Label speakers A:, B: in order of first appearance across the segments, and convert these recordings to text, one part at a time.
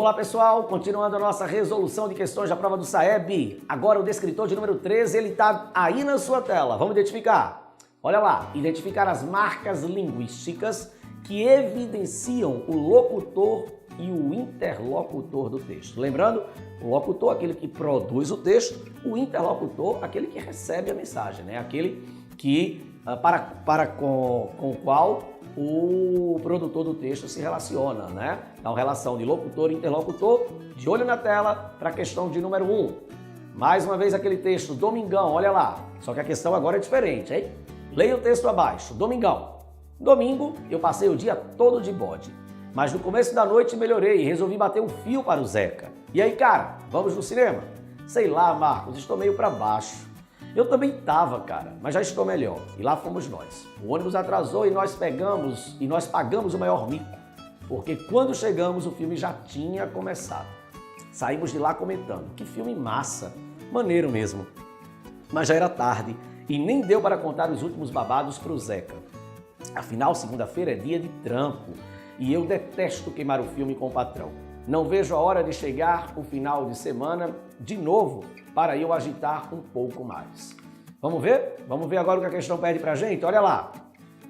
A: Vamos lá, pessoal, continuando a nossa resolução de questões da prova do SAEB. Agora o descritor de número 13, ele está aí na sua tela. Vamos identificar. Olha lá, identificar as marcas linguísticas que evidenciam o locutor e o interlocutor do texto. Lembrando, o locutor, aquele que produz o texto, o interlocutor, aquele que recebe a mensagem, né? Aquele que, com o qual o produtor do texto se relaciona, né? Então, relação de locutor e interlocutor, de olho na tela para a questão de número 1. Mais uma vez aquele texto, Domingão, olha lá. Só que a questão agora é diferente, hein? Leia o texto abaixo, Domingão. Domingo, eu passei o dia todo de bode, mas no começo da noite melhorei e resolvi bater um fio para o Zeca. E aí, cara, vamos no cinema? Sei lá, Marcos, estou meio para baixo. Eu também tava, cara, mas já estou melhor. E lá fomos nós. O ônibus atrasou e nós pagamos o maior mico, porque quando chegamos o filme já tinha começado. Saímos de lá comentando, que filme massa, maneiro mesmo. Mas já era tarde e nem deu para contar os últimos babados pro Zeca. Afinal, segunda-feira é dia de trampo e eu detesto queimar o filme com o patrão. Não vejo a hora de chegar o final de semana de novo para eu agitar um pouco mais. Vamos ver? Vamos ver agora o que a questão pede pra gente? Olha lá.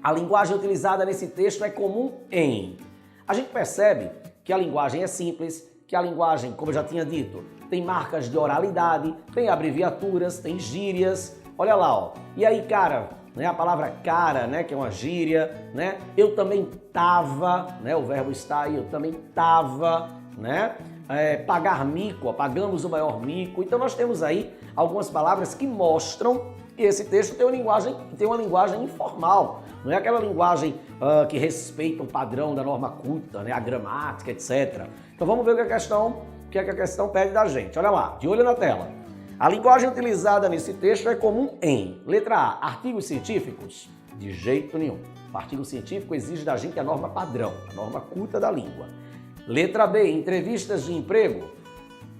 A: A linguagem utilizada nesse texto é comum em... A gente percebe que a linguagem é simples, que a linguagem, como eu já tinha dito, tem marcas de oralidade, tem abreviaturas, tem gírias. Olha lá, ó. E aí, cara, né, a palavra cara, né, que é uma gíria, né? Eu também tava, né, o verbo está aí, eu também tava, né? Pagar mico, ó, pagamos o maior mico. Então nós temos aí algumas palavras que mostram que esse texto tem uma linguagem informal. Não é aquela linguagem que respeita o padrão da norma culta, né, a gramática, etc. Então vamos ver o que a questão pede da gente. Olha lá, de olho na tela. A linguagem utilizada nesse texto é comum em, letra A, artigos científicos? De jeito nenhum. O artigo científico exige da gente a norma padrão, a norma culta da língua. Letra B, entrevistas de emprego?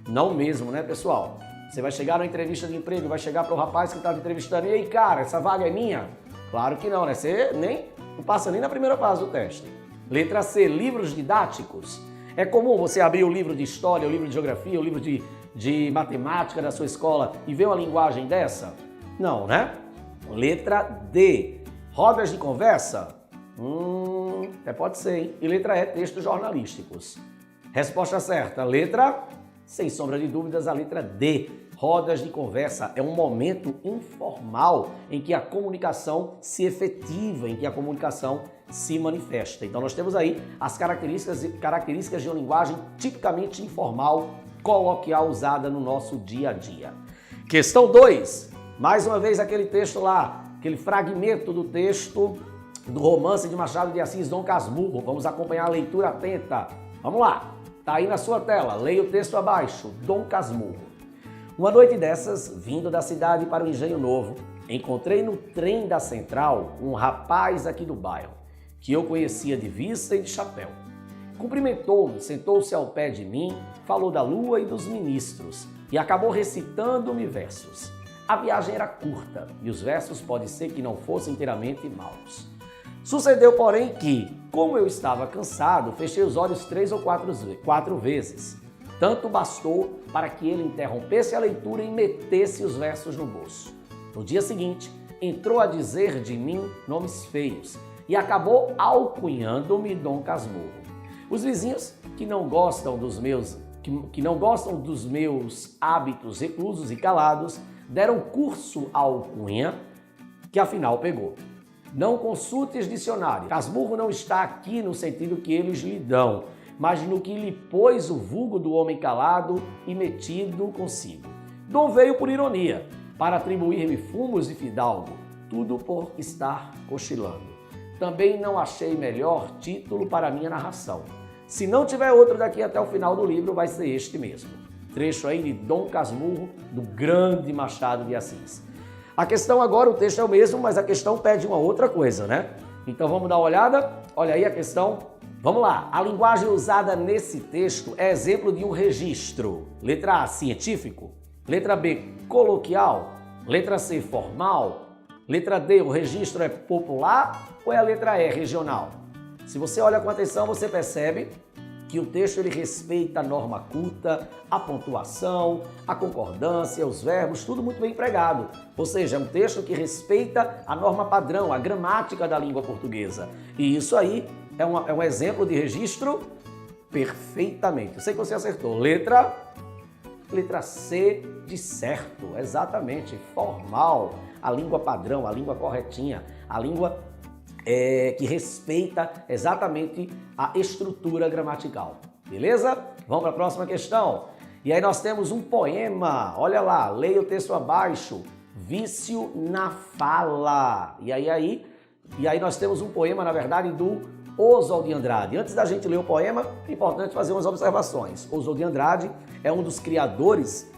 A: Não mesmo, né, pessoal? Você vai chegar na entrevista de emprego, vai chegar para o rapaz que está te entrevistando, e aí, cara, essa vaga é minha? Claro que não, né? Você não passa nem na primeira fase do teste. Letra C, livros didáticos? É comum você abrir o livro de história, o livro de geografia, o livro de matemática da sua escola e ver uma linguagem dessa? Não, né? Letra D, rodas de conversa? Pode ser, hein? E letra E, textos jornalísticos. Resposta certa, letra, sem sombra de dúvidas, a letra D. Rodas de conversa é um momento informal em que a comunicação se efetiva, em que a comunicação se manifesta. Então nós temos aí as características de uma linguagem tipicamente informal, coloquial, usada no nosso dia a dia. Questão 2. Mais uma vez aquele texto lá, aquele fragmento do texto do romance de Machado de Assis, Dom Casmurro. Vamos acompanhar a leitura atenta. Vamos lá. Tá aí na sua tela. Leia o texto abaixo. Dom Casmurro. Uma noite dessas, vindo da cidade para o Engenho Novo, encontrei no trem da Central um rapaz aqui do bairro, que eu conhecia de vista e de chapéu. Cumprimentou-me, sentou-se ao pé de mim, falou da lua e dos ministros e acabou recitando-me versos. A viagem era curta e os versos pode ser que não fossem inteiramente maus. Sucedeu, porém, que, como eu estava cansado, fechei os olhos 3 ou 4 vezes. Tanto bastou para que ele interrompesse a leitura e metesse os versos no bolso. No dia seguinte, entrou a dizer de mim nomes feios e acabou alcunhando-me Dom Casmurro. Os vizinhos que não gostam dos meus hábitos reclusos e calados deram curso à alcunha, que afinal pegou. Não consultes dicionário. Casmurro não está aqui no sentido que eles lhe dão, mas no que lhe pôs o vulgo do homem calado e metido consigo. Dom veio por ironia, para atribuir-me fumos de fidalgo, tudo por estar cochilando. Também não achei melhor título para minha narração. Se não tiver outro daqui até o final do livro, vai ser este mesmo. Trecho aí de Dom Casmurro, do grande Machado de Assis. A questão agora, o texto é o mesmo, mas a questão pede uma outra coisa, né? Então vamos dar uma olhada? Olha aí a questão. Vamos lá. A linguagem usada nesse texto é exemplo de um registro. Letra A, científico. Letra B, coloquial. Letra C, formal. Letra D, o registro é popular ou é a letra E, regional? Se você olha com atenção, você percebe que o texto ele respeita a norma culta, a pontuação, a concordância, os verbos, tudo muito bem empregado. Ou seja, é um texto que respeita a norma padrão, a gramática da língua portuguesa. E isso aí é um exemplo de registro perfeitamente. Eu sei que você acertou. Letra C de certo, exatamente, formal, a língua padrão, a língua corretinha, a língua que respeita exatamente a estrutura gramatical. Beleza? Vamos para a próxima questão. E aí nós temos um poema, olha lá, leia o texto abaixo, Vício na Fala. E aí nós temos um poema, na verdade, do Oswald de Andrade. Antes da gente ler o poema, é importante fazer umas observações. Oswald de Andrade é um dos criadores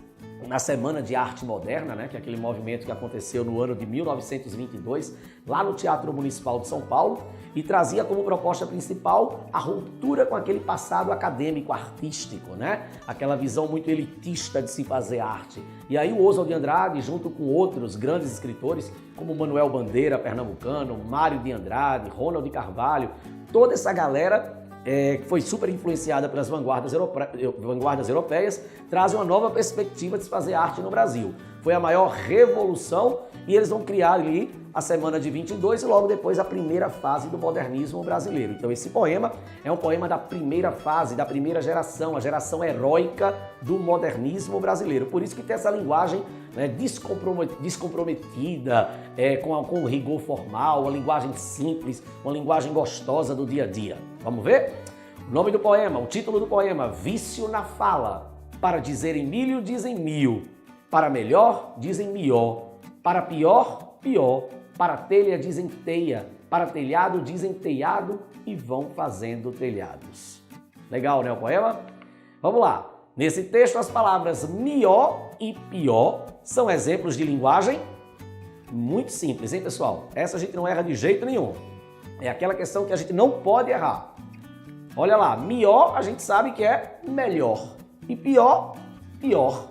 A: na Semana de Arte Moderna, né, que é aquele movimento que aconteceu no ano de 1922, lá no Teatro Municipal de São Paulo, e trazia como proposta principal a ruptura com aquele passado acadêmico, artístico, né? Aquela visão muito elitista de se fazer arte. E aí o Oswald de Andrade, junto com outros grandes escritores, como Manuel Bandeira, pernambucano, Mário de Andrade, Ronald de Carvalho, toda essa galera que foi super influenciada pelas vanguardas europeias, traz uma nova perspectiva de se fazer arte no Brasil. Foi a maior revolução e eles vão criar ali a Semana de 22 e logo depois a primeira fase do modernismo brasileiro. Então esse poema é um poema da primeira fase, da primeira geração, a geração heróica do modernismo brasileiro. Por isso que tem essa linguagem, né, descomprometida, com rigor formal, uma linguagem simples, uma linguagem gostosa do dia a dia. Vamos ver? O nome do poema, o título do poema, Vício na Fala. Para dizerem milho, dizem mil. Para melhor, dizem melhor. Para pior, pior. Para telha, dizem teia. Para telhado, dizem telhado e vão fazendo telhados. Legal, né, o poema? Vamos lá. Nesse texto, as palavras melhor e pior são exemplos de linguagem muito simples, hein, pessoal? Essa a gente não erra de jeito nenhum. É aquela questão que a gente não pode errar. Olha lá, melhor a gente sabe que é melhor e pior, pior.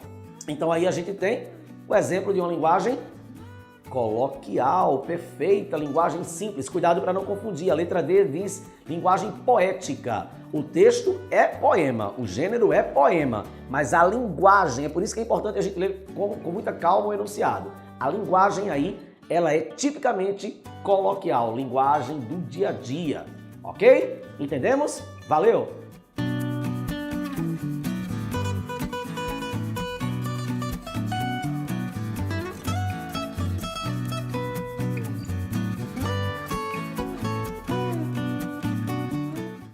A: Então aí a gente tem o exemplo de uma linguagem coloquial, perfeita, linguagem simples. Cuidado para não confundir. A letra D diz linguagem poética. O texto é poema, o gênero é poema, mas a linguagem, é por isso que é importante a gente ler com muita calma o enunciado. A linguagem aí, ela é tipicamente coloquial, linguagem do dia a dia, ok? Entendemos? Valeu!